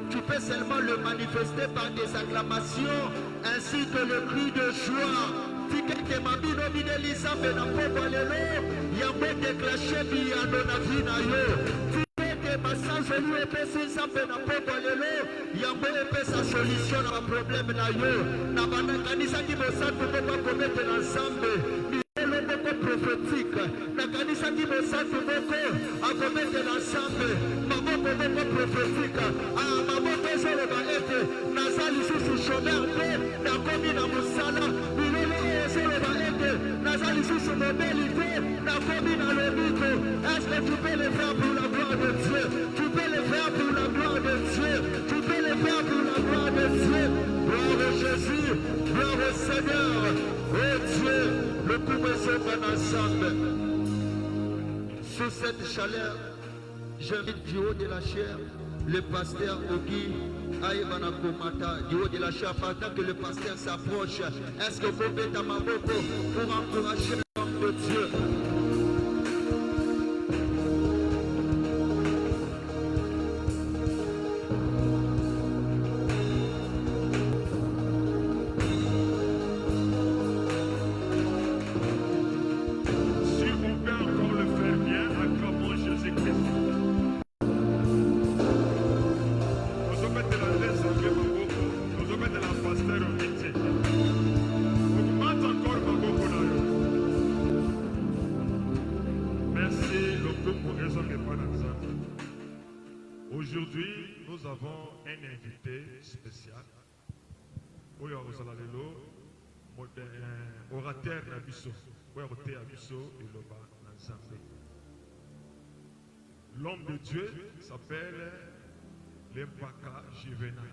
Tu peux seulement le manifester par des acclamations ainsi que le cri de joie. Tikeke mabino bideli zambe na pokwa lelo yango déclenché biyano na vie na yo. Tikeke masanzo lui epesi zambe na pokwa lelo yango epesa solution na problème na yo. Na banakanisaki bosantu moko akometela nzambe milelo moko prophétique. Nakanisaki bosantu moko akometela nzambe maboko moko prophétique. Maboko ezoloba ete naza lisusu chômeur te nakomi na mosala. Est-ce que tu peux le faire pour la gloire de Dieu? Tu peux le faire pour la gloire de Dieu. Tu peux le faire pour la gloire de Dieu. Gloire à Jésus, gloire au Seigneur. Oh Dieu, le couple s'ouvre ensemble. Sous cette chaleur, j'invite du haut de la chair le pasteur Ogi Aïbana Komata, du haut de la chair, pendant que le pasteur s'approche. Est-ce que vous pouvez t'amaboko pour encourager l'homme de Dieu? Aujourd'hui, nous avons un invité spécial. Orateur Nabiso. L'homme de Dieu s'appelle Lempaka Juvenal.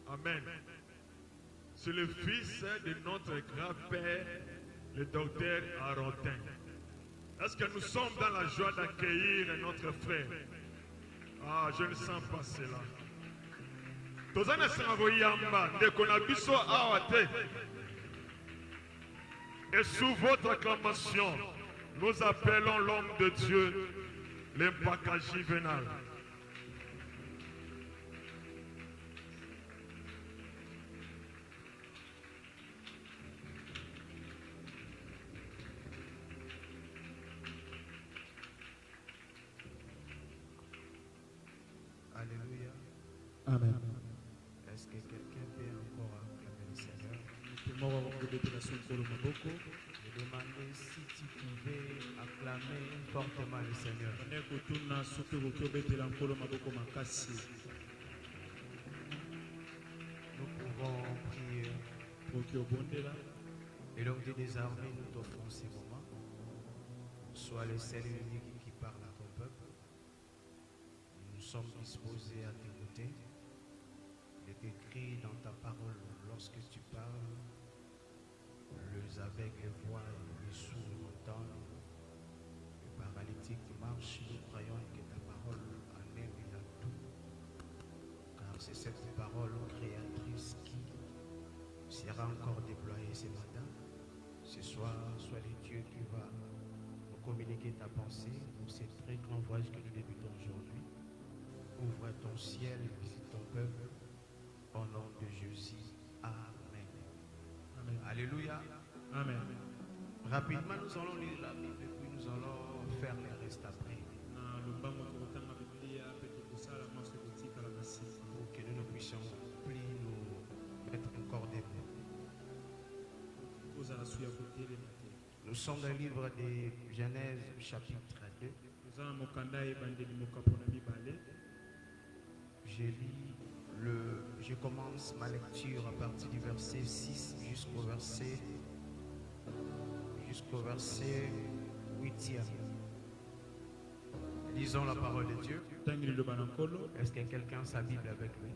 Amen. C'est le fils de notre grand-père, le docteur Arontin. Est-ce que nous sommes dans la joie d'accueillir notre frère? Ah, je ne sens pas cela. Et sous votre acclamation, nous appelons l'homme de Dieu, l'Empaka Juvenal. Alléluia. Amen. Est-ce que quelqu'un peut encore acclamer le Seigneur? Je demandais si tu pouvais acclamer fortement le Seigneur. Nous pouvons prier. Et donc des armées, nous t'offrons ces moments. Sois le seul et unique qui parle à ton peuple. Nous sommes disposés à t'écouter. Il est écrit dans ta parole, lorsque tu parles, les aveugles voient, les sourds entendent, les paralytiques marchent. Nous croyons que ta parole en est dans tout. Car c'est cette parole créatrice qui sera encore déployée ce matin. Ce soir, sois le Dieu qui va nous communiquer ta pensée pour ce très grand voyage que nous débutons aujourd'hui. Ouvre ton ciel et visite ton peuple. Au nom de Jésus. Amen. Amen. Alléluia. Amen. Rapidement, nous allons lire la Bible et puis nous allons faire le reste après. Pour que nous puissions plus nous mettre encore debout. Nous sommes dans le livre de Genèse, chapitre 2. Je commence ma lecture à partir du verset 6 jusqu'au verset 8e. Lisons la parole de Dieu. Est-ce que quelqu'un a sa Bible avec lui?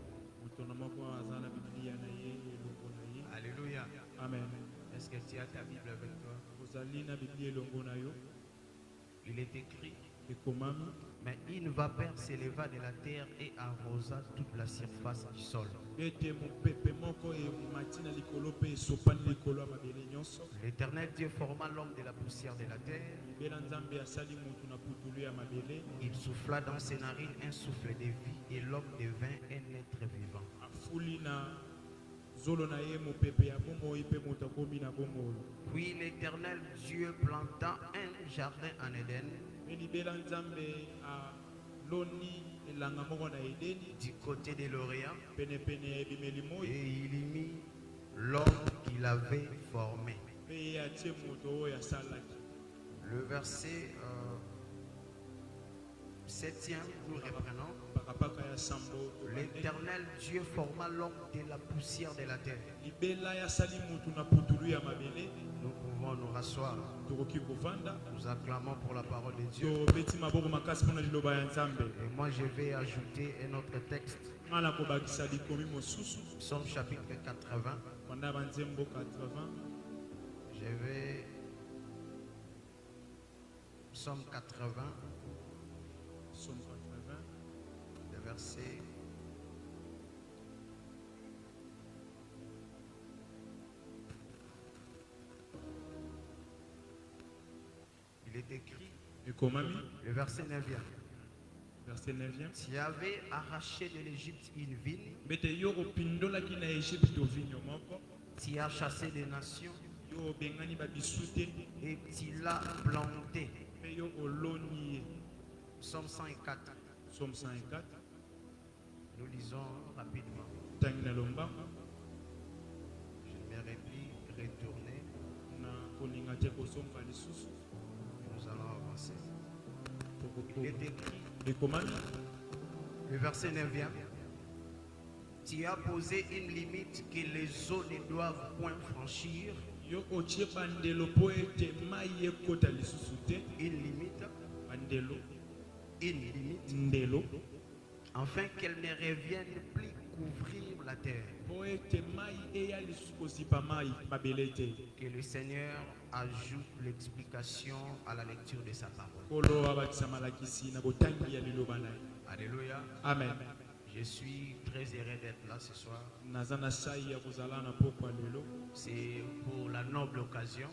Alléluia. Amen. Est-ce que tu as ta Bible avec toi? Il est écrit Mais une vapeur s'éleva de la terre et arrosa toute la surface du sol. L'Éternel Dieu forma l'homme de la poussière de la terre. Il souffla dans ses narines un souffle de vie et l'homme devint un être vivant. Puis l'Éternel Dieu planta un jardin en Éden du côté de l'Orient et il y mit l'homme qu'il avait formé. Le verset 7e, nous reprenons. L'Éternel Dieu forma l'homme de la poussière de la terre. Nous pouvons nous rasseoir. Nous acclamons pour la parole de Dieu. Et moi je vais ajouter un autre texte. Psaume chapitre 80. Je vais... Psaume 80. Le verset... Il est écrit, le verset 9e. Tu avais arraché de l'Égypte une vigne, tu as chassé des nations et tu l'as planté. Psaume 104. Nous lisons rapidement. Je ne m'aurais plus retourné. Nous allons avancer. Il est écrit, le verset 9e. Tu as posé une limite que les eaux ne doivent point franchir. Une limite. Afin qu'elle ne revienne plus couvrir la terre. Que le Seigneur ajoute l'explication à la lecture de sa parole. Alléluia. Amen. Je suis très heureux d'être là ce soir. C'est pour la noble occasion.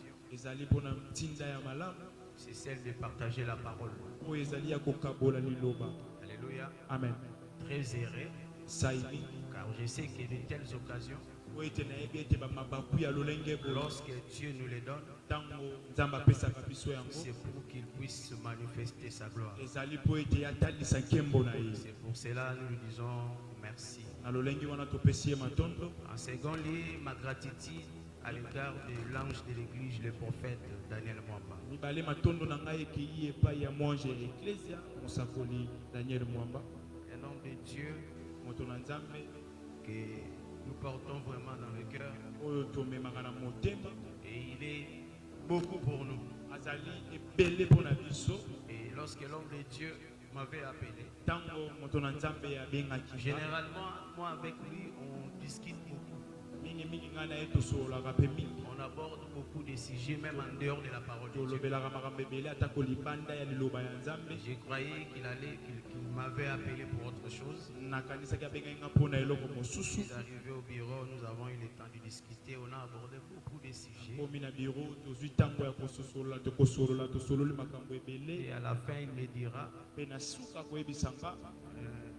C'est celle de partager la parole. Alléluia. Amen. Très heureux. Car je sais que de telles occasions, lorsque Dieu nous les donne, c'est pour qu'il puisse manifester sa gloire. C'est pour cela que nous disons merci. En second lieu, ma gratitude à l'égard de l'ange de l'église, le prophète Daniel Mwamba. Un homme de Dieu que nous portons vraiment dans le cœur. Et il est beaucoup pour nous. Et lorsque l'homme de Dieu m'avait appelé, généralement, moi avec lui, on discute beaucoup. On aborde beaucoup de sujets, même en dehors de la parole de Dieu. Je croyais qu'il m'avait appelé pour autre chose. Il est arrivé au bureau, nous avons eu le temps de discuter, on a abordé beaucoup de sujets. Et à la fin, il me dira,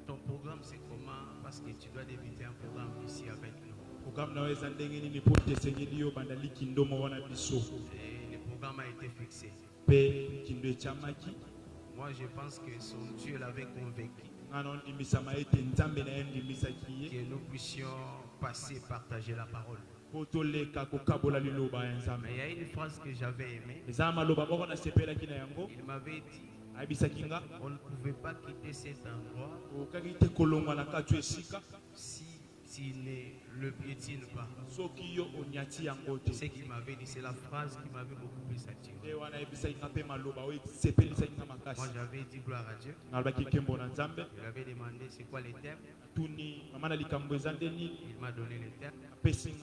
ton programme c'est comment? Parce que tu dois débuter un programme ici avec nous. Et le programme a été fixé. Moi je pense que son Dieu l'avait convaincu que nous puissions passer et partager la parole. Mais il y a une phrase que j'avais aimée. Il m'avait dit, on ne pouvait pas quitter cet endroit s'il ne le piétine pas. Ce qu'il m'avait dit, c'est la phrase qui m'avait beaucoup plus attiré. Moi j'avais dit gloire à Dieu. Je lui avais demandé c'est quoi les thèmes. Il m'a donné les thèmes. J'ai dit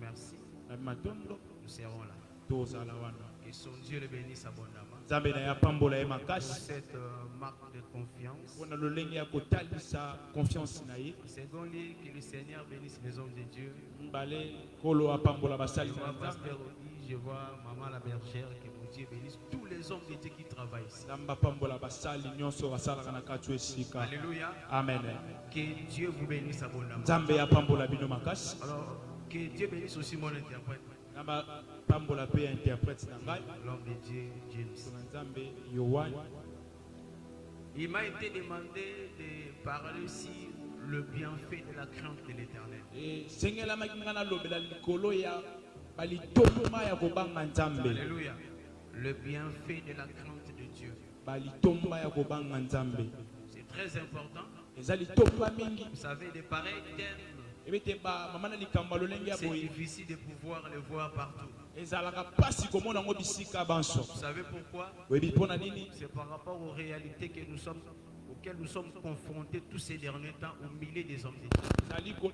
merci. Nous serons là. Que son Dieu le bénisse abondamment. Nzambe na ya pambola ye pour makasi. cette marque de confiance. Mpona lolenge ya kotalisa confiance na ye. Secondly, que le Seigneur bénisse les hommes de Dieu. Mbale kolo apambola Je basali vois na Nzambe. Pasteur Obi, je vois Maman la bergère, que mon Dieu bénisse tous les hommes de Dieu qui travaillent ici. Nzambe apambola basali nyonso basalaka na kati ya esika. Alléluia. Amen. Que Dieu vous bénisse abondamment. Nzambe apambola bino makasi. Alors, que Dieu bénisse aussi mon interprète, Nzambe apambola pe interprète na ngai. l'homme de Dieu, James. Tuna Nzambe Yohani. Il m'a été demandé de parler sur le bienfait de la crainte de l'Éternel. Sengelamaki nga nalobela likolo ya balitomba ya kobanga Nzambe. Alléluia. Le bienfait de la crainte de Dieu. Balitomba ya kobanga Nzambe. C'est très important. Eza litomba mingi. Vous savez, de pareils termes, Ebete ba mama na likambo lolenge ya c'est boye. difficile de pouvoir le voir partout. Ezalaka pasi komona ngo bisika banso. Vous savez pourquoi? Oyebi mpona nini? C'est par rapport aux réalités auxquelles nous sommes confrontés tous ces derniers temps au milieu des hommes de Dieu. Ezali ko-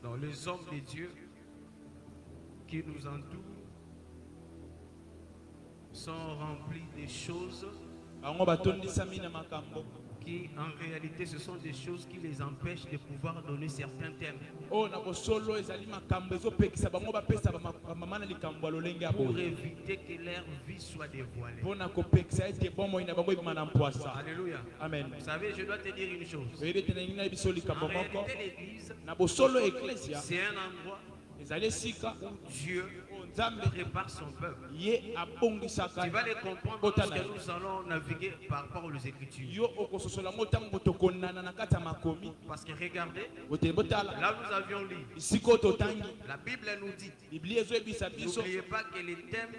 Donc les hommes de Dieu qui nous entourent sont remplis de choses bango batondisami na makambo. qui en réalité ce sont des choses qui les empêchent de pouvoir donner certains thèmes Oh na kosolo ezali makambo ezopekisa bango bapesa bamama na likambo ya lolenge ya pour boye. éviter que leur vie soit dévoilée. Mpona kopekisa ete bomoi na bango ebima na mpwasa. Alléluia. Amen. Vous savez, je dois te dire une chose. Oyebi ete na ngi na biso En likambo moko. réalité, l'église, Na bosolo eklesia c'est un endroit ezali esika où Dieu Nzambe prépare son peuple. ye abongisaka. Tu vas les comprendre Botana. lorsque nous allons naviguer par rapport aux Écritures. Yo okososola ngo ntango tokonana na kati ya makomi. Parce que regardez, Bote botala. là nous avions lu. Isika oyo totangi. La Bible nous dit, Biblia ezoyebisa biso. n'oubliez pas que les thèmes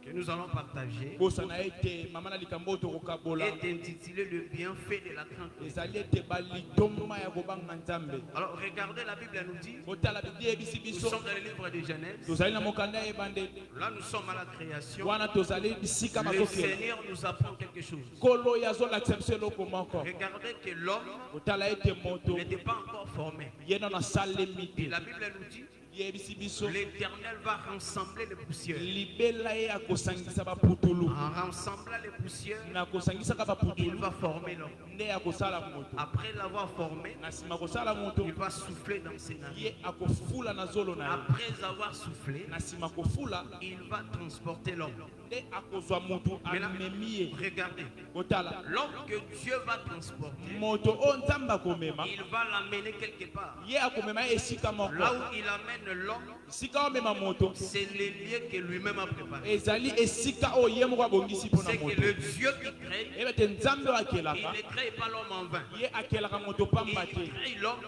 que nous allons partager Bosana ete mama na likambo oyo tokokabola. est intitulé le bienfait de la crainte. Ezali ete balitomba ya kobanga Nzambe. Alors regardez, la Bible nous dit, Botala Biblia eyebisi nous biso. sommes dans le livre de Genèse, Tozali na mokanda ya ebandeli. là nous sommes à la création. Wana tozali bisika Le bazokela. Seigneur nous apprend quelque chose. Kolo ya azolakisa biso eloko moko. Regardez que l'homme Botala ete moto n'était pas encore formé. ye nano asalemi Et te. la Bible nous dit, Yebisi biso. l'Éternel va rassembler les poussières. Libela ye akosangisa baputulu. En rassemblant les poussières, Na kosangisaka il baputulu. va former l'homme. Nde akosala moto. Après l'avoir formé, Na nsima kosala moto. il va souffler dans ses narines. Ye akofula na zolo na ye. Après avoir soufflé, Na nsima kofula. il va transporter l'homme. Nde akozwa motu amemi ye. Regardez, Botala. l'homme que Dieu va transporter, Moto oyo Nzambe akomema. il va l'amener quelque part. Ye akomema ye esika moko. Là où il amène l'homme, Esika omema moto. c'est le lieu que lui-même a préparé. Ezali esika oyo ye moko abongisi mpona C'est que moto. le Dieu qui crée, Ebete Nzambe oyo il akelaka. ne crée pas l'homme en vain. Ye akelaka moto pamba Il te. crée l'homme.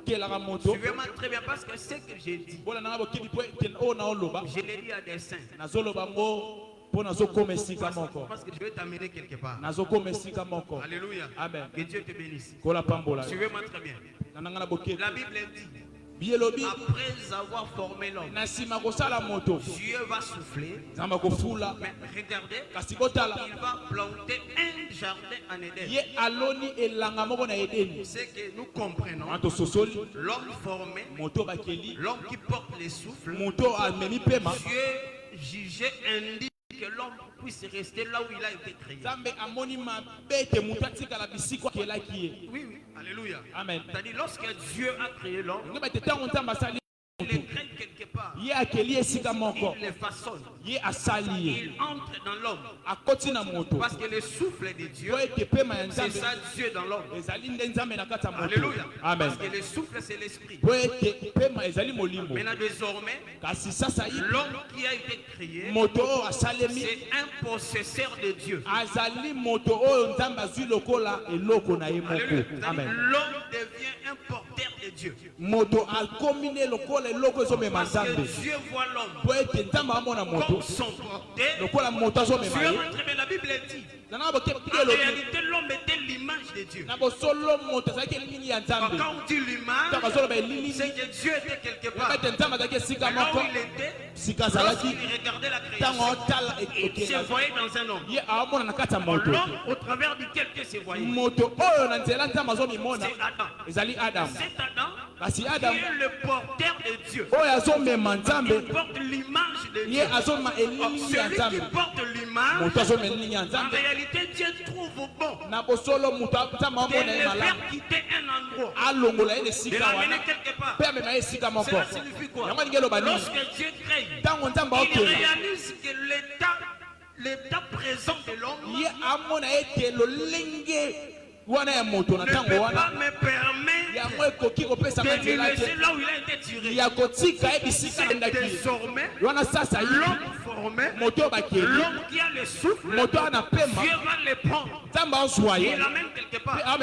Akelaka moto. Suivez-moi très bien parce que ce que j'ai dit, Bona nanga bokebi po ete oyo naoloba. je l'ai dit à des saints. Nazoloba ngo mpo nazokoma esika moko. Parce que je vais t'amener quelque part. Nazokoma esika moko. Alléluia. Amen. Que Dieu te bénisse. Kola pambola. Suivez-moi très bien. Na nanga na bokebi. La Bible dit, Bielobi après avoir formé l'homme, na nsima kosala moto. Dieu va souffler. Nzambe akofula. Mais regardez, Kasi botala. il va planter un jardin en Éden. Ye aloni elanga moko na Edeni. C'est que nous comprenons Anto sosoli. l'homme formé, Moto bakeli. l'homme qui porte les souffles. Moto amemi pema. Dieu jugeait indigne que l'homme puisse rester là où il a été créé. Nzambe amoni mabe ete moto atikala bisika akelaki ye. Oui, oui, alléluia. Amen. C'est-à-dire, lorsque Dieu a créé l'homme, Nge bete ntango Nzambe asali il le crée quelque part. ye akeli esika moko. Il le façonne. Ye asali ye. Il entre dans l'homme. Akoti na moto. Parce que le souffle de Dieu, Po ete pema ya c'est Nzambe ça Dieu dans l'homme. ezali nde Nzambe na kati ya moto. Alléluia. Amen. Parce que le souffle, c'est l'esprit. Po ete pema ezali molimo. Maintenant, désormais, Kasi sasa ye l'homme qui a été créé, moto oyo asalemi c'est un possesseur de Dieu. azali moto oyo Nzambe azwi lokola eloko na ye Alléluia. moko. C'est-à-dire, Amen. l'homme devient un porteur de Dieu. Moto akomi ne lokola eloko ezomema Parce que Nzambe. Dieu voit l'homme Po ete Nzambe amona moto comme son porteur. lokola moto azomema Dieu ye. montre, mais la Bible dit, Nanga bokebi en elobi. réalité, l'homme était l'image de Dieu. Na bosolo moto azalaki elili ya Quand Nzambe. on dit l'image, Ntango azoloba elili c'est que Dieu était quelque eba part. ete Nzambe azalaki esika Mais là où moko. il était, Lorsqu'il regardait la création, il se voyait dans un homme. L'homme au travers duquel il se voyait. C'est Adam. Cet Adam qui est le porteur de Dieu. Il porte l'image de Dieu. Celui qui porte l'image, en réalité, Dieu trouve bon de le faire quitter un endroit, de l'amener quelque part. Cela signifie quoi? Lorsque Dieu crée, il réalise que l'état présent de l'homme ne peut pas me permettre de lui laisser là où il a été tiré. Désormais, l'homme formé, l'homme qui a le souffle, Dieu va le prendre. Il l'amène quelque part. Il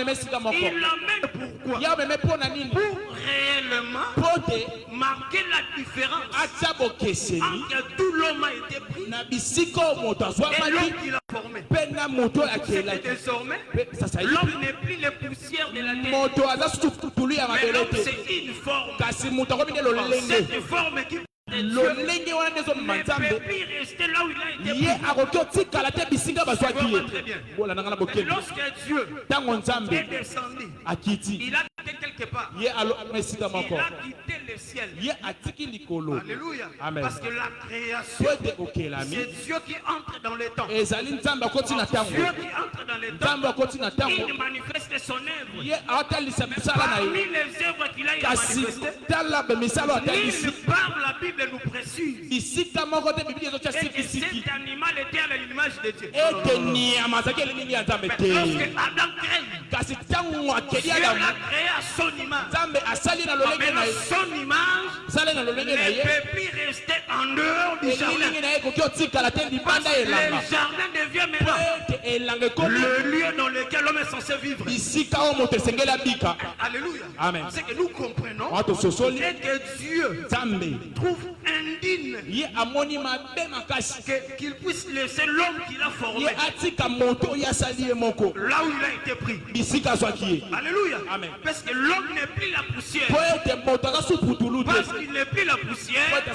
l'amène pourquoi? Pour réellement marquer la différence entre tout l'homme a été pris et l'homme qui l'a formé. Désormais, l'homme n'est plus les poussières de la terre. Mais l'homme c'est une forme. Cette forme qui ne peut plus rester là où il a été pris. Lorsque Dieu est descendu, il a quitté quelque part. Il a quitté le ciel. Alléluia. Parce que la création, c'est Dieu qui entre dans les temps. Dieu qui entre dans les temps, il manifeste son œuvre. Parmi les œuvres qu'il a manifestées, par la Bible nous précise et cet animal était à l'image de Dieu. Lorsque Adam crée, Dieu l'a créé à son image. Mais son image ne peut plus rester en dehors du jardin. Parce que le jardin devient maintenant le lieu dans lequel l'homme est censé vivre. Alléluia. C'est que nous comprenons que Dieu trouve indigne qu'il puisse laisser l'homme qu'il a formé là où il a été pris. Alléluia. Parce que l'homme n'est plus la poussière. Parce qu'il n'est plus la poussière, il ne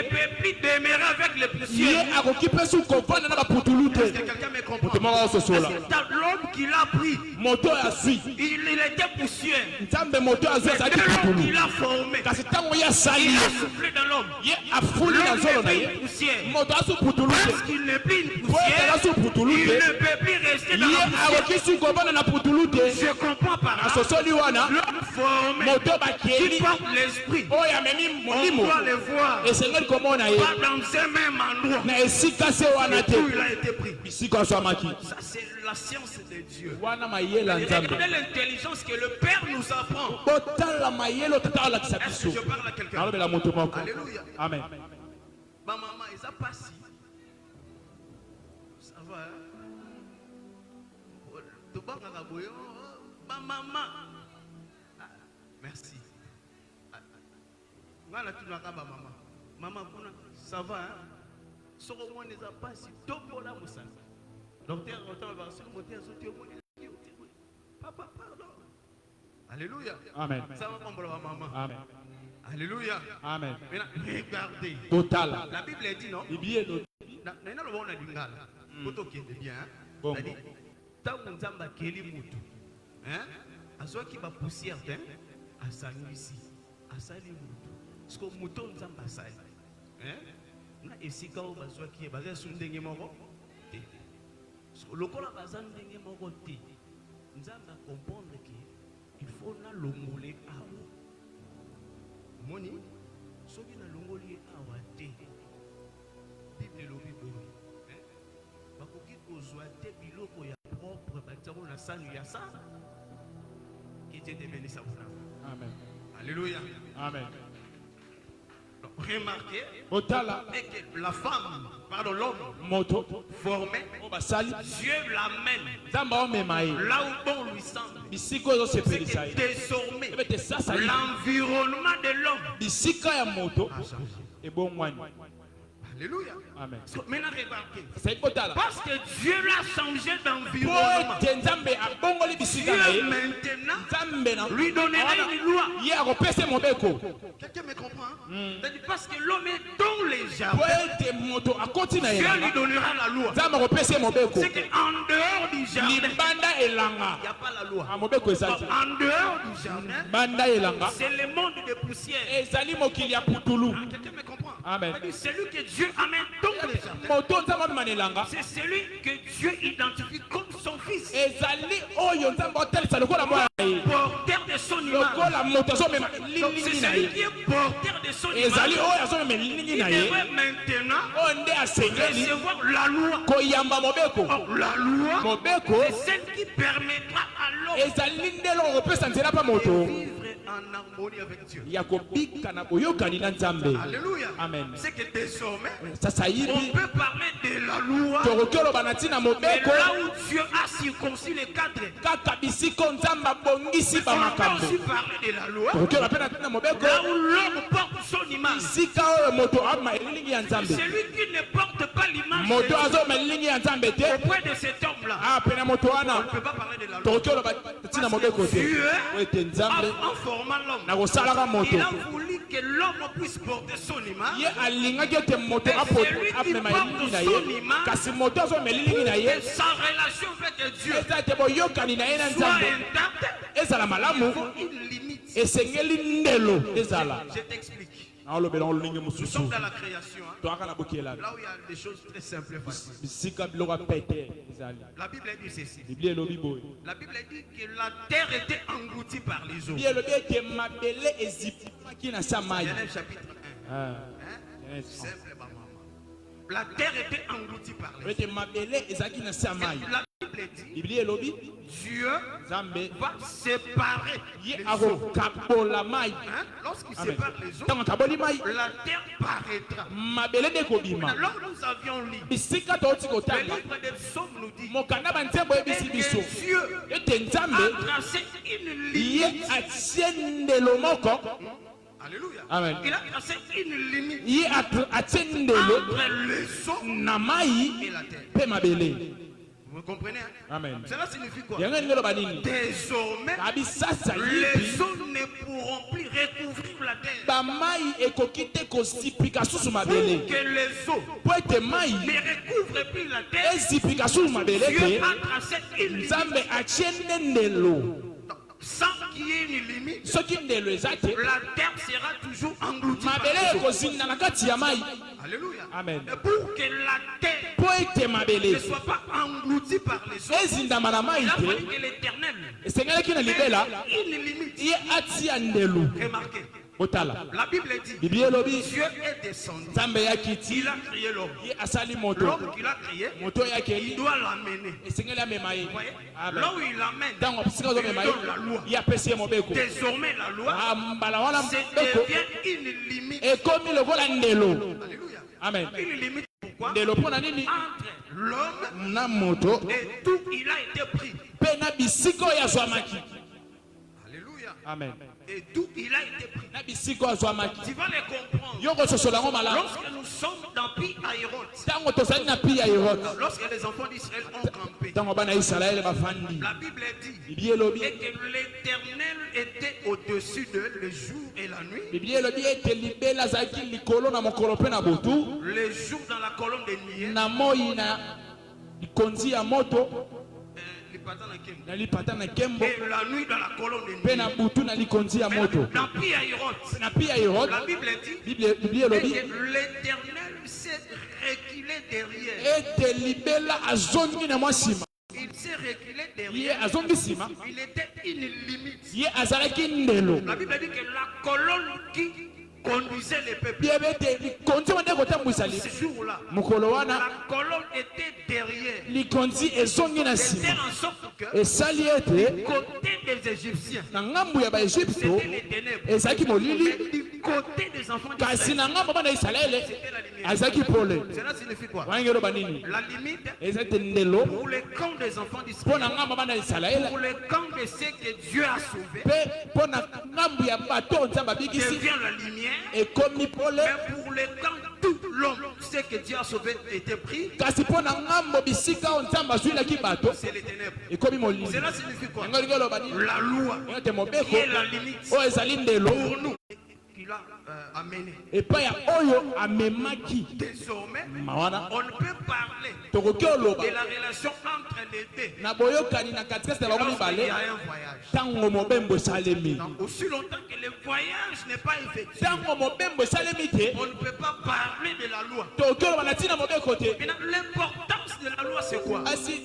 peut plus demeurer avec les poussières. Est-ce que quelqu'un me comprend? Parce que l'homme qu'il a pris, il était poussière. L'homme qu'il a formé, il a soufflé dans l'homme. L'homme n'est plus poussière. Parce qu'il n'est plus une poussière, il ne peut plus rester dans la poussière. Je comprends par là. L'homme formé qui porte l'esprit, on doit le voir pas dans un même endroit où il a été pris. Ça c'est la science de Dieu. Regardez l'intelligence que le Père nous apprend. Est-ce que je parle à quelqu'un? Alléluia. Amen. Ma maman, ils ont pas si. Ça va, hein? Ma maman. Merci. Maman, ça va, hein? Sur au moins, ils ont pas si. Docteur, papa, pardon. Alléluia. Amen. Ça va pour maman. Amen. Alléluia. Amen. Maintenant, regardez. Total. La Bible dit non. Bon. Tant qu'on zamba keli mutu, hein? Azo qui va pousser certains, à sanguisi, à sali mutu. Ce que mouton zamba sali, hein? Na esika o bazwa qui est basé sur ndenge moko. Lokola bazan ndenge moko te. Nzamba comprendre que il faut na longolé awa. Moni, soki na longoli awa te. Bible lobi boye. Bakoki kozwa te biloko ya propre batako na sanu ya sa. Qui Dieu te bénisse à vous. Amen. Alléluia. Amen. Donc, remarquez que la femme, pardon, l'homme formé, Dieu l'amène là où bon lui semble. C'est que désormais l'environnement de l'homme. Alléluia. Amen. Maintenant remarquez. Parce que Dieu l'a changé d'environnement. Dieu maintenant lui donnera une loi. Quelqu'un me comprend? C'est-à-dire parce que l'homme est dans les jardins, Dieu lui donnera la loi. C'est qu'en dehors du jardin, il n'y a pas la loi. En dehors du jardin, c'est le monde de poussière. Quelqu'un me comprend? Amen. C'est lui que Dieu amène dans les jardins. C'est celui que Dieu identifie comme son fils. Porteur de son image. C'est celui qui est porteur de son image. Il devrait maintenant recevoir la loi. La loi, c'est celle qui permettra à l'homme de vivre en harmonie avec Dieu. Alléluia. Amen. C'est que désormais, On on peut parler de la loi. Mais là où Dieu a circoncis les cadres, on peut aussi parler de la loi. Là où l'homme porte son image. Celui qui ne porte pas l'image auprès de cet homme-là, on ne peut pas parler de la loi. Parce que Dieu, en formant l'homme, il a voulu que l'homme puisse porter son image. Et celui qui porte son image, que sa relation avec Dieu soit intacte, il faut une limite. Je t'explique. Nous sommes dans la création, hein, là où il y a des choses très simples et faciles. La Bible dit ceci. La Bible dit que la terre était engloutie par les eaux. Genèse chapitre 1. Hein? Simple, maman. La terre était engloutie par les eaux. La Bible dit Dieu va séparer les eaux. Hein? Lorsqu'il sépare les eaux, la terre paraîtra. Alors nous avions lu. Le livre des Psaumes nous dit que Dieu a tracé une limite. Alléluia. Amen. Il a tracé une limite entre les eaux et la terre. Vous comprenez? Hein? Amen. Cela signifie quoi? Désormais, les eaux ne pourront plus recouvrir la terre. Pour que les eaux ne recouvrent plus la terre, Dieu a tracé une limite. Sans qu'il y ait une limite, la terre sera toujours engloutie par les eaux. Alléluia. Amen. Et pour que la terre ne soit pas engloutie par les eaux, il a fallu que l'Éternel une limite. Remarquez. La Bible dit Dieu est descendu. Il a créé l'homme. L'homme qu'il a créé, il doit l'amener. Là où il l'amène, il donne la loi. Désormais, la loi, c'est devient une limite. Alléluia. Amen. Une limite pourquoi? Entre l'homme et tout, il a été pris. Alléluia. Amen. Et d'où il a été pris. Tu vas les comprendre. Lorsque nous sommes dans Pi-Hahiroth, lorsque les enfants d'Israël ont campé, la Bible dit que l'Éternel était au-dessus d'eux le jour et la nuit. Le jour dans la colonne de nuée, et la nuit dans la colonne de nuée. Dans Pi-Hahiroth, la Bible dit que l'Éternel s'est reculé derrière. Il s'est reculé derrière. Il était une limite. La Bible dit que la colonne qui conduisait les peuples, ce jour-là, la colonne était derrière. C'était en sorte que du côté des Égyptiens, c'était les ténèbres. Mais du côté des enfants d'Israël, c'était la lumière. Cela signifie quoi? La limite pour les camps des enfants d'Israël, pour les camps de ceux que Dieu a sauvés, devient la lumière. Mais pour les camps, tout l'homme, ce que Dieu a sauvé était pris. C'est les ténèbres. Cela signifie quoi? La loi qui est la limite pour nous, qu'il il a amené. Et pas ya oyo amemaki. Désormais, Mawana. on ne peut parler Tokokoloba. de la relation entre les deux. Na boyokani na katikati ya bango Lorsqu'il y mibale. a un voyage. Tango mobembo salemi. Donc, aussi longtemps que le voyage n'est pas effectué, Tango mobembo salemi te. on ne peut pas parler de la loi. Tokoloba na tina mobeko te. Maintenant, l'importance de la loi, c'est quoi? Asi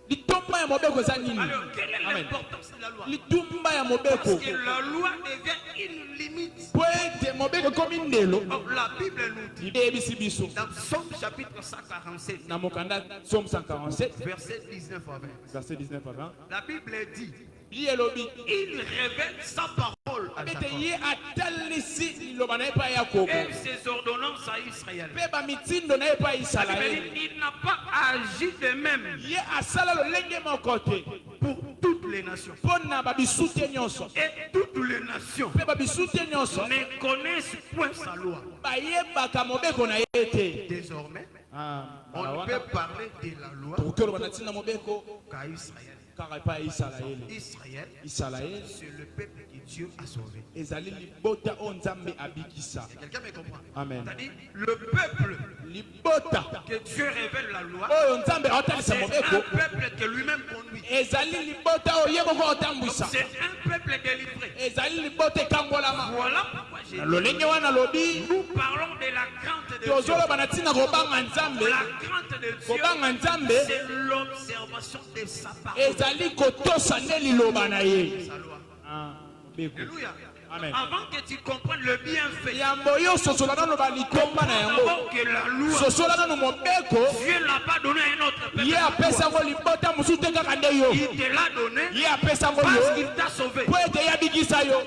litomba ya mobeko za nini? Alors, quelle est Amen. l'importance de la loi? Litumba ya Parce mobeko. que la loi devient une limite. Poete mobeko komi ndelo. Donc, la Bible nous dit, Ibebisi biso. dans Psaume chapitre 147, Na mokanda Somme 147 verset 19 à 20, verset 19 à 20. la Bible dit, Lielobi. il révèle sa parole à Bete Jacob ye atalisi liloba na epa Yakobo. et ses ordonnances à Israël. Pe ba mitindo na epa La Bible Israël. dit, il n'a pas agi de même Ye asala lolenge moko te. pour toutes les nations. Pona ba bisute nyonso. Et toutes les nations Pe ba bisute nyonso. ne connaissent point sa loi. Ba yebaka mobeko na ye te. Désormais, Ah, on ne peut parler de la loi tokelo bana tina mobeko qu'à Israël. kaka epa Israël. Israël, Israël c'est le peuple que Dieu a sauvé. ezali libota o nzambe abikisa. Quelqu'un me comprend? Amen. C'est-à-dire, le peuple Libota que Dieu révèle la loi, oyo nzambe aotalisa c'est un mobeko peuple que lui-même conduit. ezali libota oyo ye moko otambwisa. C'est un peuple délivré. Ezali libota ekangolama. Voilà pourquoi j'ai Na dit, lolenge wana lobi nous parlons de la crainte de Dieu. tozoloba na ntina kobanga nzambe. La crainte de Dieu, Kobanga nzambe c'est l'observation de sa parole. ezali kotosa nde liloba na ye. Sa loi. Ah, mobeko. Alléluia. Amen. Avant que tu comprennes le bienfait, Yambo yo sosola nano balitomba na yango. d'abord que la loi, Sosola nano mobeko Dieu l'a pas donné à un autre peuple. ye apesa yango libota mosusu te kaka nde yo. Il te l'a donné Ye apesa yango parce yo qu'il t'a sauvé. po ete yabikisa yo.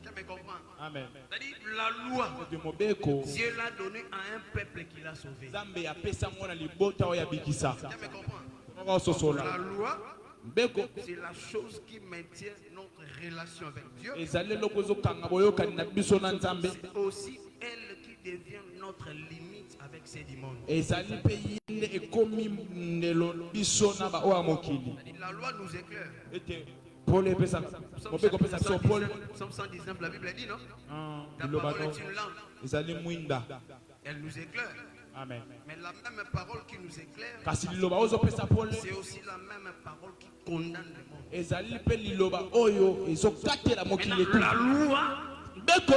Quelqu'un me comprend? Amen. C'est-à-dire, la loi, De mobeko Dieu l'a donné à un peuple qui l'a sauvé. nzambe apesa yango na libota oyo yabikisa. Quelqu'un me comprend? Moko La sosola loi, mbeko c'est la chose qui maintient notre relation avec Dieu. ezali eloko ezokanga boyokani na biso na nzambe. C'est aussi elle qui devient notre limite avec ces démons. ezali mpe ye nde ekomi ndelo biso na baoyo ya mokili. La loi nous éclaire. ete pole epesa mobeko opesa biso pole. Psaume 119, la Bible dit non? Ah, Ta liloba parole to est une lampe. ezali mwinda. Elle nous éclaire. Amen. Mais la même parole qui nous éclaire, Kasi liloba ozopesa pole c'est aussi la même parole qui condamne le monde. ezali mpe liloba oyo ezokatela mokili Maintenant, etu. la loi, Mbeko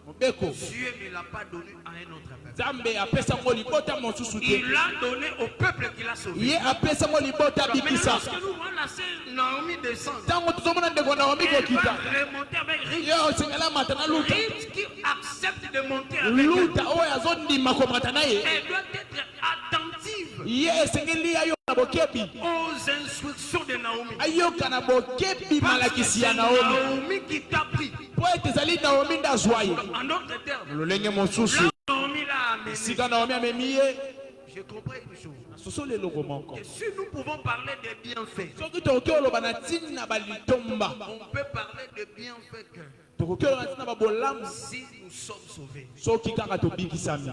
mobeko Dieu ne l'a pas donné à un autre peuple. nzambe apesa yango libota mosusu te. Il l'a donné au peuple qu'il a sauvé. Ye apesa yango libota Maintenant, abikisa. lorsque nous voyons la sœur Naomi descendre, ntango tozomona ndeko naomi elle va kokita remonter avec Ruth. ye osengela mata na luta Ruth qui accepte de monter avec elle, luta oyo azondima komata na ye elle doit être attentive ye esengeli ayoka na bokebi aux instructions de Naomi. ayoka na bokebi Parce que malakisi c'est ya naomi Naomi qui t'a pris. po ete ezali naomi nde azwa ye. En d'autres termes, lolenge mosusu là Naomi l'a amené. sika naomi amemi ye J'ai compris une chose. asosoli eloko moko. Et si nous pouvons parler des bienfaits, soki tokoki oloba na ntina balitomba on peut parler des bienfaits que tokoki oloba na ntina babolamu si nous sommes sauvés. soki kaka tobikisami.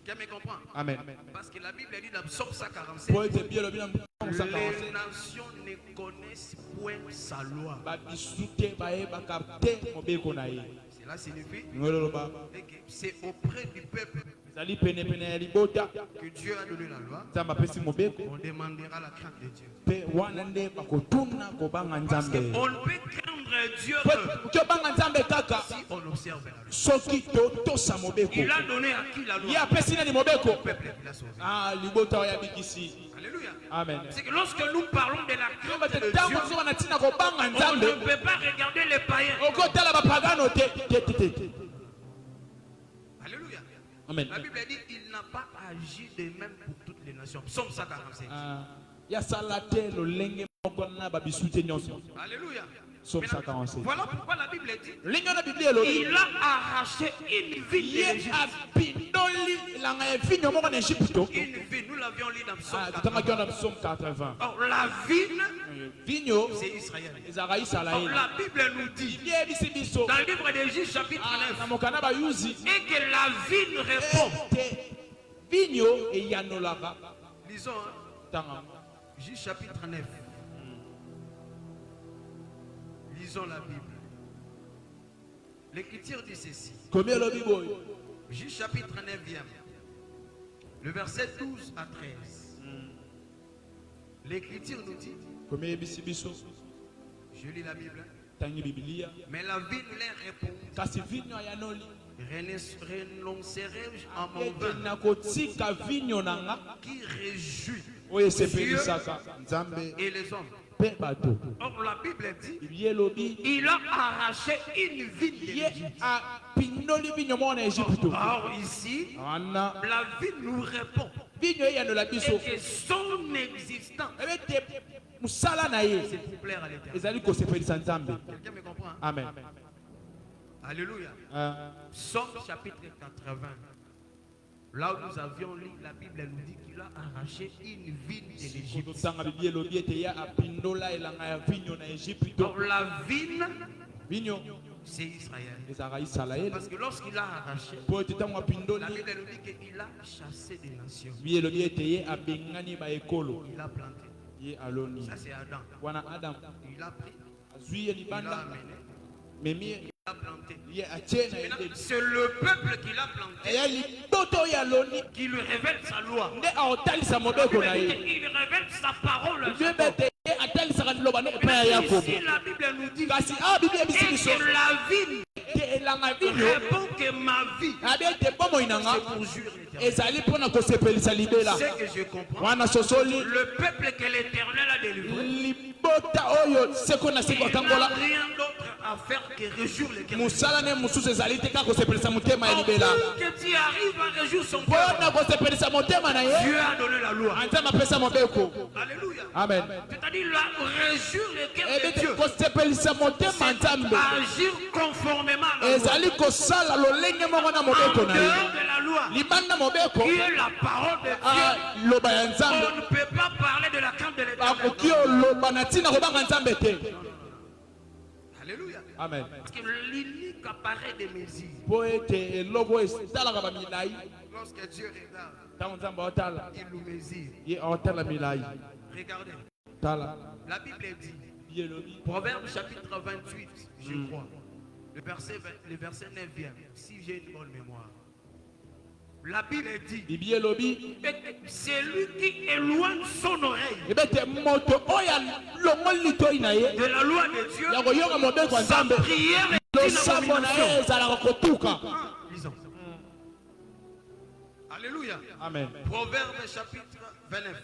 Quelqu'un me comprend? Amen. Parce que la Bible dit dans Psaume 147, po ete bi elobi na les 147 nations ne connaissent point sa loi. babisu te bayebaka te mobeko na ye. Cela signifie ngolo oloba que c'est auprès du peuple ezali penepene ya libota que Dieu a donné la loi. nzambe apesi mobeko On demandera la crainte de Dieu. mpe wana nde bakotuna kobanga Parce nzambe. qu'on ne peut craindre Dieu Oki obanga nzambe kaka si on observe la loi. soki totosa mobeko. Il a donné à qui la ye loi? apesi nani mobeko. Au peuple qu'il a sauvé. Ah, libota oyo abikisi. Alléluia. Amen. C'est que lorsque nous parlons de la crainte de ntango Dieu, tozoba na ntina kobanga on ne nzambe peut pas regarder les païens. okotala bapagano te. Alléluia. Amen. La Bible dit il n'a pas agi de même pour toutes les nations. Psaume 145. Ah, yasala te lolenge moko na babisu te nyonso. Alléluia. Psaume Maintenant, 145. voilà pourquoi la Bible dit lenge wana biblia elobi il a arraché une vigne de ye l'Égypte. abindoli elanga ya vinyo moko na Egypto. Une vigne, nous l'avions lu dans Psaume Ah, 80. totangaki wana Psaume 80. Or, la vigne, vinyo c'est Israël. ezalaka Or, Isalaele. la Bible nous dit biblia eyebisi biso dans le livre de Juge chapitre na 9 mokanda bayuzi et que la vigne répond. ete vinyo eyanolaka Lisons hein, ntanga Juge chapitre 9. Lisons la Bible. L'écriture dit ceci. Combien le biboy? Juge chapitre 9e. Le verset 12 à 13. L'écriture nous dit. Combien bisibiso? Je lis la Bible. Tangi Biblia. Mais la vie nous leur répond. Kasi vinyo ya noli. Renoncerai-je à mon vin qui réjouit Dieu et les hommes. Or la Bible dit il a arraché une vigne d'Égypte. Or ici la vie nous répond et que son existence c'est pour plaire à l'Éternel. Quelqu'un me comprend? Amen. Alléluia. Psaume chapitre 80. Là où nous avions lu, la Bible nous dit qu'il a arraché une vigne de l'Égypte. Donc la vigne, c'est Israël. Parce que lorsqu'il a arraché, la Bible nous dit qu'il a chassé des nations. Il a planté. Ça c'est Adam. Il a pris. Il a amené. Il a planté. C'est le peuple qui l'a planté qui lui révèle sa loi. Il révèle sa parole. Ici la Bible nous dit que la vigne répond que ma vie c'est pour jurer l'éternel. C'est que je comprends. Le peuple que l'Éternel a délivré, il n'a rien d'autre à faire que réjouir l'éternel. Que tu arrives à réjouir son peuple, Dieu a donné la loi. Alléluia. Amen. C'est-à-dire réjouir le cœur de Dieu, agir conformément à la loi. En dehors de la loi, qui est la parole de Dieu, on ne peut pas parler de la crainte de l'Éternel. Alléluia. Amen. Parce que l'unique appareil de mesure. Lorsque Dieu regarde, il nous mesure. Regardez. La Bible dit, Proverbe chapitre 28, je crois, le verset 9e, si j'ai une bonne mémoire. La Bible dit, c'est lui qui éloigne son oreille de la loi de Dieu. Sa prière est une abomination. Lisons. Alléluia. Amen. Proverbe chapitre 29.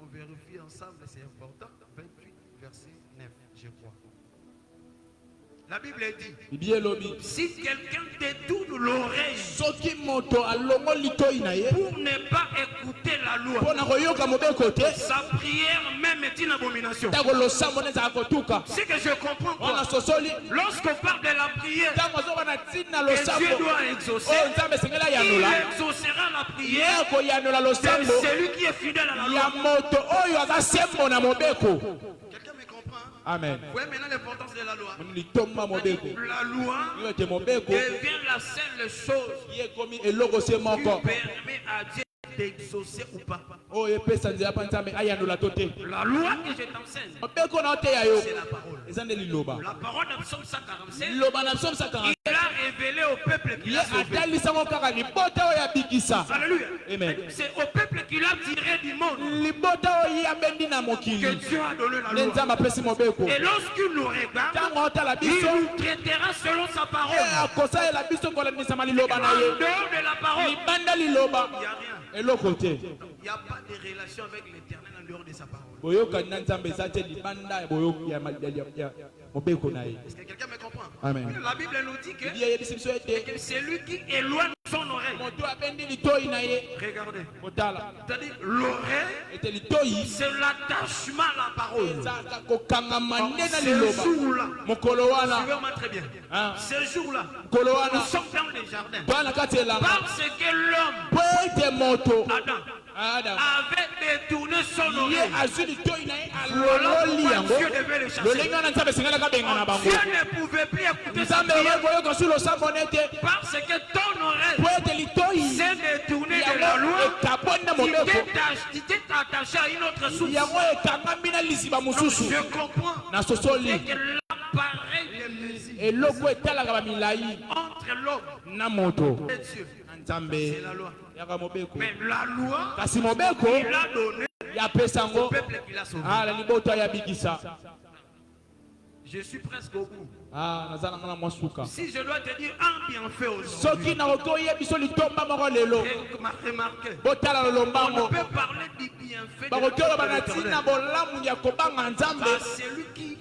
On vérifie ensemble, c'est important. 28, verset 9, je crois. La Bible dit, si quelqu'un détourne l'oreille pour ne pas écouter la loi, sa prière même est une abomination. C'est que je comprends quoi? Lorsqu'on parle de la prière que Dieu doit exaucer, il exaucera la prière de celui qui est fidèle à la loi. Amen. Vous voyez maintenant l'importance de la loi. La loi devient la seule chose qui permet à Dieu d'exaucer ou pas. La loi que je t'enseigne, c'est la parole. La parole de Psaume 147, il a révélé au peuple qu'il a sauvé. Alléluia. Amen. C'est au peuple qu'il a tiré du monde que Dieu a donné la loi. Et lorsqu'il nous regarde, il nous traitera selon sa parole. En dehors de la parole, il n'y a rien. Il n'y a pas de relation avec l'Éternel en dehors de sa parole. Est-ce que quelqu'un me comprend? Amen. La Bible nous dit que c'est lui qui éloigne son oreille. Regardez. C'est-à-dire l'oreille, c'est l'attachement à la parole. Ces jours-là, suivez-moi très bien. Ces jours-là, nous sommes dans les jardins. Parce que l'homme, Adam, avait détourné son oreille. Voilà pourquoi Dieu devait le chasser. Dieu ne pouvait plus écouter sa prière parce que ton oreille s'est détournée de la loi. Tu t'es attaché à une autre source. Donc je comprends que eloko etalaka bamilai entre l'homme na moto et Dieu. nzambe C'est la loi. yaka mobeko Mais la loi, kasi mobeko il a donné ya pesa au ngo peuple qu'il a sauvé. la liboto ya bikisa Je suis presque au bout. naza na ngana mwasuka Si je dois te dire un bienfait aujourd'hui, soki nakoki oyebiso litomba moko lelo remarquez, botala on ne lolombango peut parler du bienfait de bakoki notre oloba na Éternel ntina bolamu ya kobanga nzambe à celui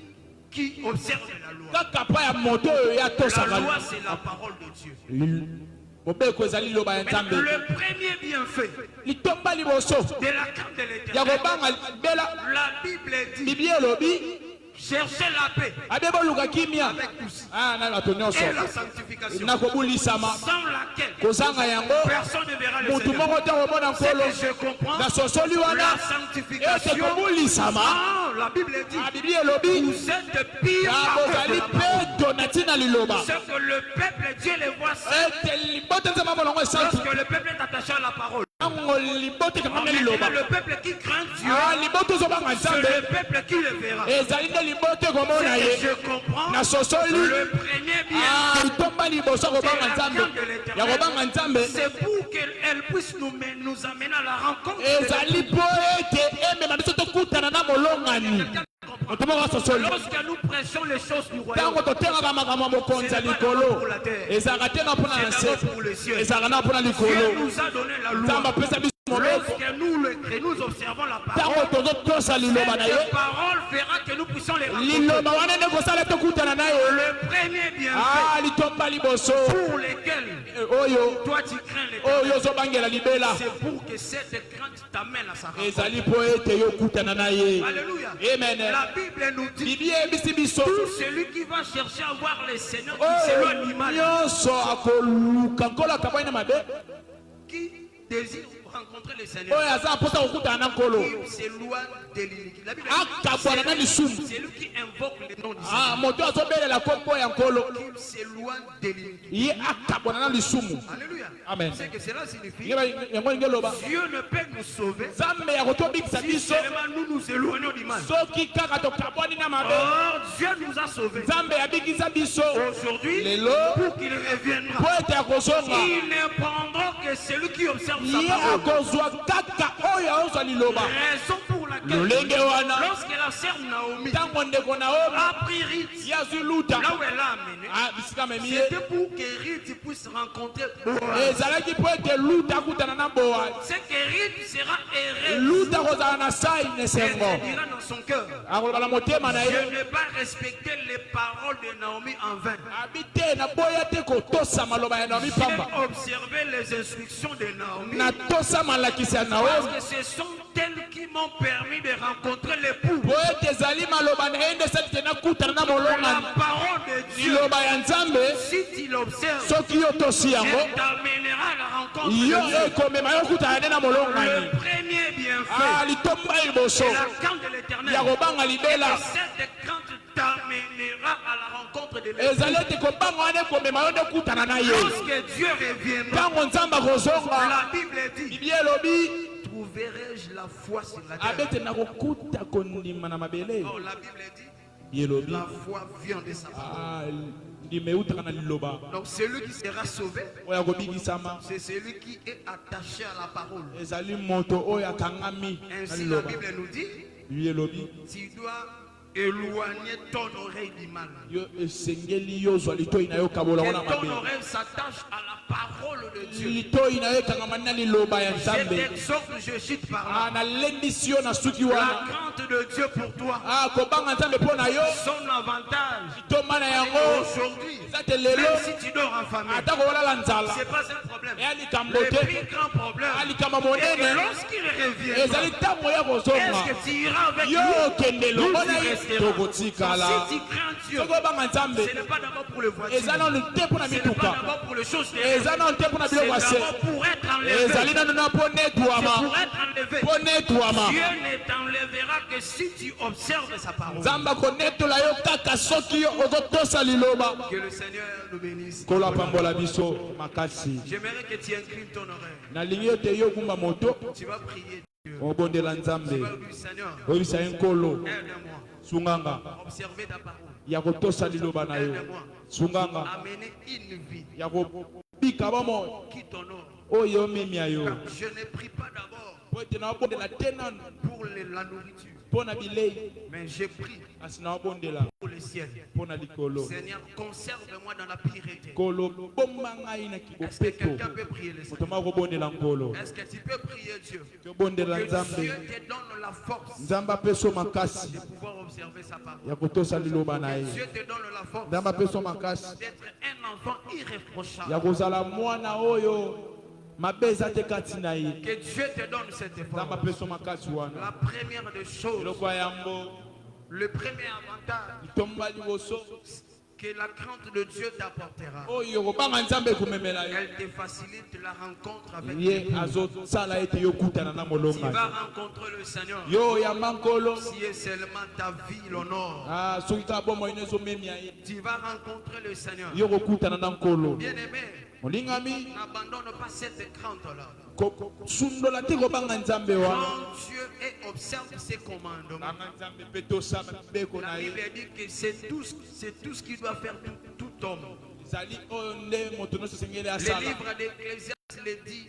qui observe la loi. kaka pa ya moto oyo ya La tosaka loi, c'est la parole de Dieu. mobeko ezali liloba ya Mais nzambe le premier bienfait litomba liboso de la carte de ya l'Éternel, kobanga libela la Bible dit, bibi elobi cherchez la paix abe boluka kimia avec tous na bato nyonso et la sanctification, na kobulisama sans laquelle kozanga yango personne ne verra le mutu Seigneur. moko te komona C'est nkolo que je comprends na sosoli wana la ete sanctification. kobulisama Ah, la Bible dit, bibi elobi vous êtes pire bozali que la parole. mpe na ntina liloba Ce que le peuple, Dieu les voit ça. ete libote nzambe molongo esantu Lorsque le peuple est attaché à la parole. ntango libote ekangami Maintenant, liloba le peuple qui craint Dieu, libote ozobanga c'est nzambe le peuple qui le verra. ezali nde libote komona C'est ye que je comprends na sosoli le premier bien. litomba liboso kobanga nzambe ya kobanga nzambe C'est pour qu'elle puisse nous amener à la rencontre. ezali mpo ete emema biso tokutana na molongani moto moko asosoli Lorsque nous prêchons les choses du royaume, ntango totengaka makambo ya mokonzi ya likolo ezalaka te na mpona na se ezalaka na mpona Dieu likolo nous a donné la loi. nzambe apesa biso mobeko Lorsque nous observons la parole, ntango tozotosa liloba na ye cette parole fera que nous puissions les rencontrer. liloba wana nde kosala tokutana na ye Le premier bienfait litomba liboso pour lesquels oyo toi tu crains l'Éternel, oyo ozobangela libela c'est pour que cette crainte t'amène à sa rencontre. ezali mpo ete yo okutana na ye Alléluia. amen La Bible nous dit, bibi eyebisi biso tout celui qui va chercher à voir les seigneurs qui s'éloigne du mal, nyonso akoluka nkolo akabwani na mabe qui désire rencontrer les seigneurs, oyo aza mposa kokutana na nkolo qui s'éloigne de l'iniquité. La Bible dit, akabwana na lisumu c'est lui qui invoque le nom du Seigneur, moto azobelela nkombo ya nkolo qui s'éloigne de l'iniquité. ye akabwana na lisumu Alléluia. Amen. C'est que cela signifie yango lingi eloba Dieu ne peut nous sauver nzambe ya kotobikisa si biso seulement nous nous éloignons du mal. soki kaka tokabwani na mabe Or, Dieu nous a sauvés. nzambe abikisa biso Aujourd'hui, lelo pour qu'il reviendra, mpo ete akozonga il ne prendra que celui qui observe ye sa parole. akozwa kaka oyo aozwa liloba Raison pour laquelle, lolenge wana lorsque la sœur Naomi ntango ndeko naomi a pris Ruth, ye azwi luta là où elle l'a amené, bisika memi ye c'était pour que Ruth puisse rencontrer Boaz. ezalaki mpo ete luta akutana na boa C'est que Ruth sera heureuse. luta kozala na sai Elle nesengo se dira dans son cœur, akoloba na motema na je ye n'ai pas respecté les paroles de Naomi en vain. abi te naboya te kotosa maloba ya naomi J'ai pamba observé les instructions de Naomi natosa malakisi ya parce naomi que ce sont elles qui m'ont permis de rencontrer l'époux. po ete ezali maloba na ye nde esali te nakutana na La molongani parole de Dieu, liloba ya nzambe si tu l'observes, soki yo tosi yango elle t'amènera à la rencontre de yo Dieu. ekomema yo okutana nde na molongani Le premier bienfait, litomba liboso c'est la crainte de l'Éternel. ya kobanga libela Et cette crainte t'amènera à la rencontre de l'époux. ezali ete kobanga wana ekomema yo nde okutana na ye Lorsque Dieu reviendra, ntango nzambe akozonga la Bible dit, bibi elobi trouverai-je la foi sur la terre? abete nakokuta kondima na mabele Oh, la Bible dit, yelobi la foi vient de sa parole. ndima eutaka na liloba Donc celui qui sera sauvé, oyo akobikisama c'est celui qui est attaché à la parole. ezali moto oyo akangami na Ainsi la liloba Bible nous dit, bibi elobi tu dois éloigner ton oreille du mal. yo esengeli yozwa litoi na yo kabola Que ngo na ton mabe oreille s'attache à la parole de Dieu. litoi na yo ekangama na liloba ya Je nzambe t'exhorte, je cite par là. nalendisi yo na suki La wana crainte de Dieu pour toi, kobanga nzambe mpo na yo son avantage litomba na yango aujourd'hui, eza te lelo même si tu dors en famille, ata kolala nzala c'est pas un problème. eya likambo Le te plus grand problème, likambo c'est que monene lorsqu'il reviendra, ezali ntango ya kozonga est-ce que tu iras avec yo lui? okende elongo na ye Donc, tokotikala si tu crains Dieu, soki obanga nzambe ce n'est pas d'abord pour le voiture, eza nano te mpo na ce n'est pas mituka d'abord pour les choses eza nano te mpo na c'est biloko ya se d'abord pour être enlevé. ezali nano na mpo C'est netwama pour être enlevé. mpo netwama Dieu ne t'enlèvera que si tu observes sa parole. nzambe akonetola yo kaka soki yo ozotosa liloba Que le Seigneur nous bénisse. kolo apambola biso makasi J'aimerais que tu inclines ton oreille. nalingi ete yo okumba moto Tu vas prier Dieu. obondela Tu nzambe vas lui dire, Seigneur, oyebisa ye nkolo aide-moi. sunganga Observez ta parole. ya kotosa liloba na yo sunganga amener une vie ya kobika bomo qui t'honore. oyo memi ayo Je ne prie pas d'abord po ete nawabondela te nanu pour la nourriture, mpo na bilei mais je prie kasi nawabondela pour le ciel. mpo na likolo Seigneur, conserve-moi dans la pureté. nkolo bomba ngai na Est-ce que kibopeto quelqu'un peut prier le moto Seigneur? moko kobondela nkolo Est-ce que tu peux prier Dieu? tobondela Que nzambe Dieu te donne la force nzambe apeso makasi de pouvoir observer sa parole. ya kotosa liloba na Que ye Dieu te donne la force nzambe apeso makasi d'être un enfant irréprochable. ya kozala mwana oyo mabe eza te kati na ye Que Dieu te donne cette nzambe force. apeso makasi wana La première des choses, eloko ya yambo le premier avantage litomba liboso que la crainte de Dieu t'apportera, oyo kobanga nzambe ekomemela yo elle te facilite la rencontre avec ye Dieu. azosala ete yokutana na Tu molonga vas rencontrer le Seigneur yo yamba nkolo si est seulement ta vie l'honore. soki kaka bomoi ino ezomemia ye Tu vas rencontrer le Seigneur. yo kokutana na nkolo Bien-aimé, molingami n'abandonne pas cette crainte-là. sundola te kobanga nzambe wana Prends Dieu et observe ses commandements. banga nzambe mpe tosala mibeko La na Bible ye dit que c'est tout ce qu'il doit faire tout homme. ezali oyo nde moto nyonso esengeli Le asala livre d'Ecclésiaste le dit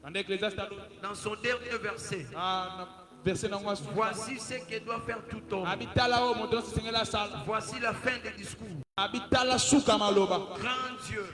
banda ecclésiaste dans son dernier verset. na verse nango asuka Voici ce que doit faire tout homme. abitala oyo moto nyonso esengeli asala Voici la fin des discours. abitala suka maloba Grand Dieu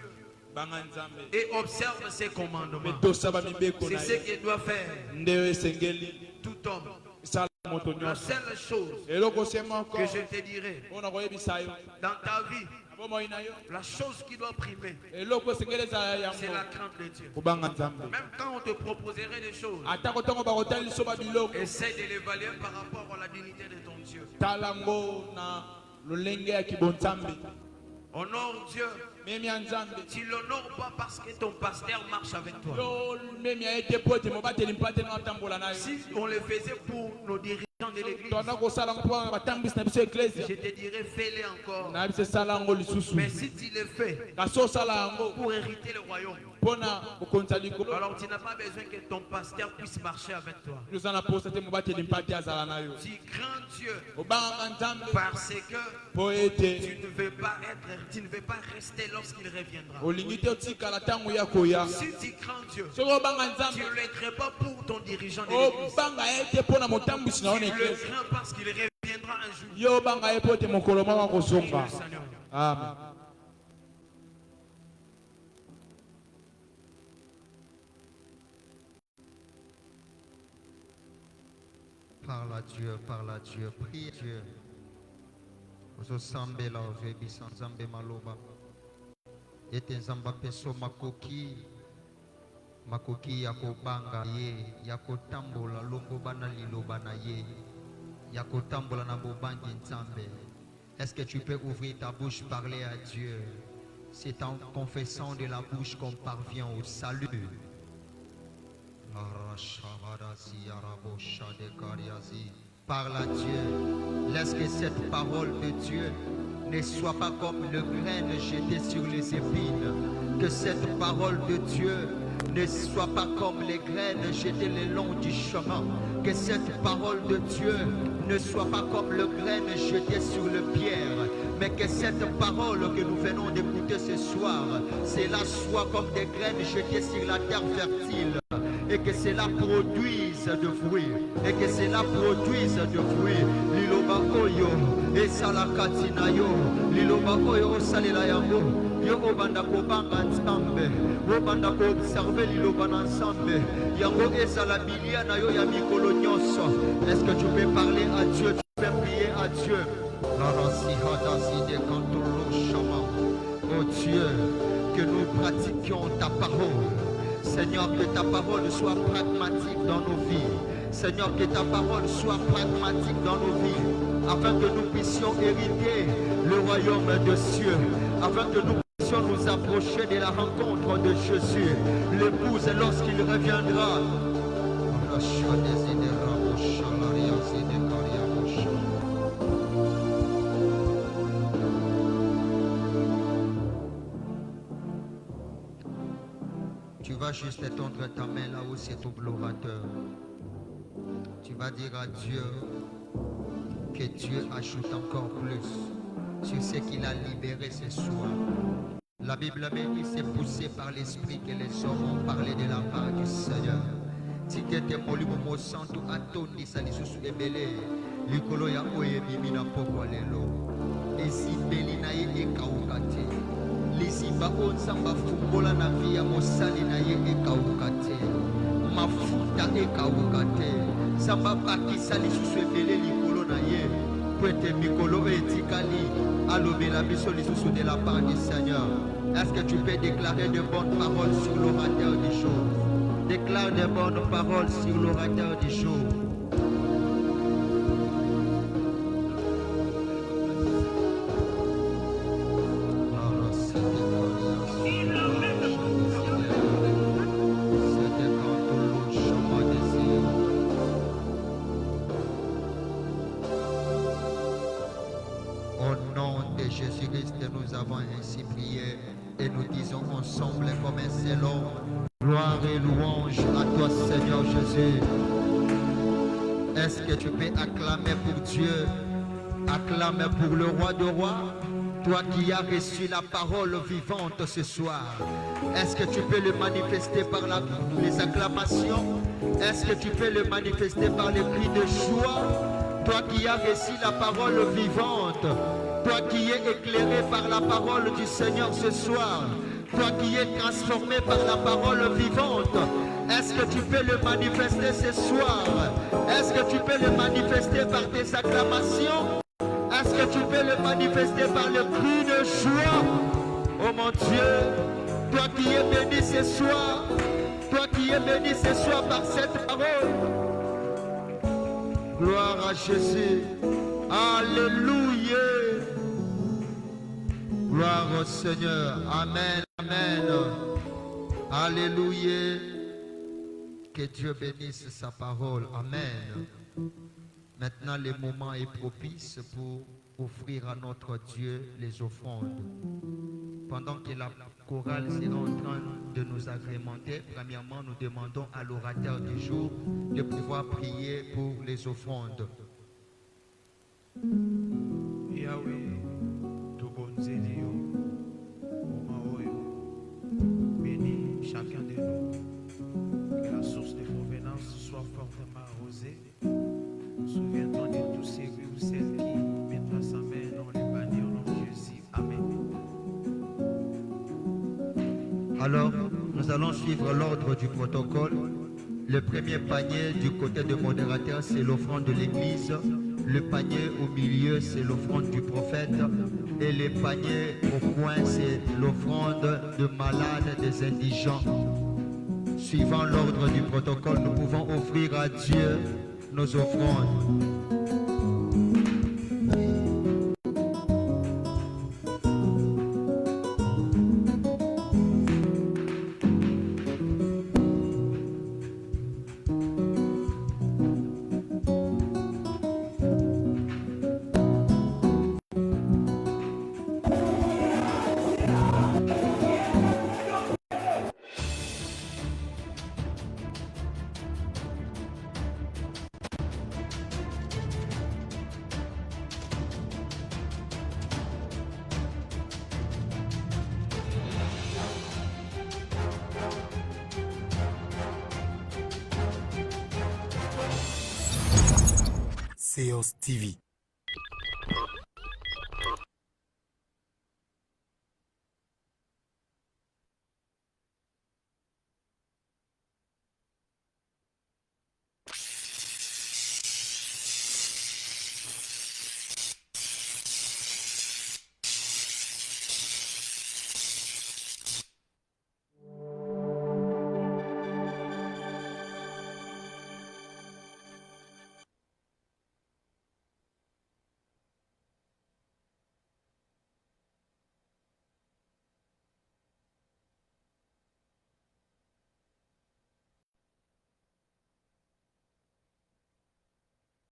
banga nzambe et observe ses commandements. mpe tosala mibeko C'est na ce ye que doit faire nde oyo esengeli tout homme. esala moto La nyonso seule chose eloko se moko que je te dirai mpona koyebisa yo dans ta vie, na bomoi na yo la chose qui doit primer, eloko esengeli ezala c'est la yango crainte de Dieu. kobanga nzambe Même quand on te proposerait des choses, atako ntango bakotali liso babiloko essaie de l'évaluer par rapport à la dignité de ton Dieu. tala ngo na lolenge ya kibonzambe Honore Dieu. memi ya nzambe Tu l'honores pas parce que ton pasteur marche avec toi. yo memi ya ete po ete mobateli mpate na atambola na yo Si on le faisait pour nos dirigeants de l'église, tona kosala ngo mpo batambwisi na biso je eklezia te dirais fais-le encore. na biso esala yango lisusu Mais si tu le fais kasi osala yango pour hériter le royaume, mpona kokonza likolo alors tu n'as pas besoin que ton pasteur puisse marcher avec toi. oza na posa te mobateli mpate azala na yo Tu crains Dieu obangaka nzambe parce que mpo ete tu ne veux pas rester lorsqu'il reviendra. olingi te otikala ntango ya koya Si tu crains Dieu, soki obanga tu nzambe ne le crains pas pour ton dirigeant de l'église. obanga ete mpona motambwisi na yo na Tu le eklezia crains parce qu'il reviendra un jour. yo obanga ye mpo ete mokolo moko kozonga Le Seigneur. amen Parle à Dieu, parle à Dieu, prie Dieu. Ozosambe la ozebi sanzambe maloba. Ete nzamba peso makoki. Makoki ya kobanga ye, ya kotambola longo bana liloba na ye. Ya kotambola na bobangi nzambe. Est-ce que tu peux ouvrir ta bouche, parler à Dieu? C'est en confessant de la bouche qu'on parvient au salut. Parle à Dieu. Laisse que cette parole de Dieu ne soit pas comme le grain jeté sur les épines. Que cette parole de Dieu ne soit pas comme les graines jetées le long du chemin. Que cette parole de Dieu ne soit pas comme le grain jeté sur le pierre. Mais que cette parole que nous venons d'écouter ce soir, cela soit comme des graines jetées sur la terre fertile. Et que cela produise de fruits. Et que cela produise de fruits. Liloba oyo, et salakatina yo. Liloba oyo, salela yango. Yo obanda kobanga nzambe. Obanda ko observer liloba na nzambe. Yango ezala bilia na yo ya mikolo nyonso. Est-ce que tu peux parler à Dieu? Tu peux prier à Dieu. Oh Dieu, que nous pratiquions ta parole. Seigneur, que ta parole soit pragmatique dans nos vies. Seigneur, que ta parole soit pragmatique dans nos vies, afin que nous puissions hériter le royaume des cieux, afin que nous puissions nous approcher de la rencontre de Jésus, l'épouse lorsqu'il reviendra. Tu vas juste étendre ta main là où c'est ton glorateur. Tu vas dire à Dieu que Dieu ajoute encore plus. sur ce qu'il a libéré ce soir. La Bible me dit c'est poussé par l'esprit que les hommes ont parlé de la part du Seigneur. Si tu étais moli momo santo atondi sali susu ebele likolo ya oye bimina poko lelo esibeli na ye ekauka te lisimba onsamba fungola na via mosali na ye ekauka te mafuta ekauka te samba bakisa lisusu ebele likolo na ye po ete mikolo etikali alobela biso lisusu de la part du Seigneur. Est-ce que tu peux déclarer de bonnes paroles sur l'orateur du jour? Déclare de bonnes paroles sur l'orateur du jour. Au nom de Jésus-Christ, nous avons ainsi prié et nous disons ensemble comme un seul homme. Gloire et louange à toi, Seigneur Jésus. Est-ce que tu peux acclamer pour Dieu, acclamer pour le roi de rois, toi qui as reçu la parole vivante ce soir? Est-ce que tu peux le manifester par les acclamations? Est-ce que tu peux le manifester par les cris de joie? Toi qui as reçu la parole vivante, toi qui es éclairé par la parole du Seigneur ce soir, toi qui es transformé par la parole vivante, est-ce que tu peux le manifester ce soir? Est-ce que tu peux le manifester par tes acclamations? Est-ce que tu peux le manifester par le cri de joie? Oh mon Dieu, toi qui es béni ce soir, toi qui es béni ce soir par cette parole. Gloire à Jésus. Alléluia. Gloire au Seigneur. Amen. Amen. Alléluia. Que Dieu bénisse sa parole. Amen. Maintenant, le moment est propice pour offrir à notre Dieu les offrandes. Pendant que la chorale sera en train de nous agrémenter, premièrement, nous demandons à l'orateur du jour de pouvoir prier pour les offrandes. Yahweh, Tobonzeli, Omaoyo, bénis chacun de nous. Que la source de provenance soit fortement arrosée. Souviens-toi de tous ceux ou celles qui mettra sa main dans le panier au nom de Jésus. Amen. Alors, nous allons suivre l'ordre du protocole. Le premier panier du côté du modérateur, c'est l'offrande de l'église. Le panier au milieu, c'est l'offrande du prophète. Et le panier au coin, c'est l'offrande de malades, des indigents. Suivant l'ordre du protocole, nous pouvons offrir à Dieu nos offrandes. Seos TV.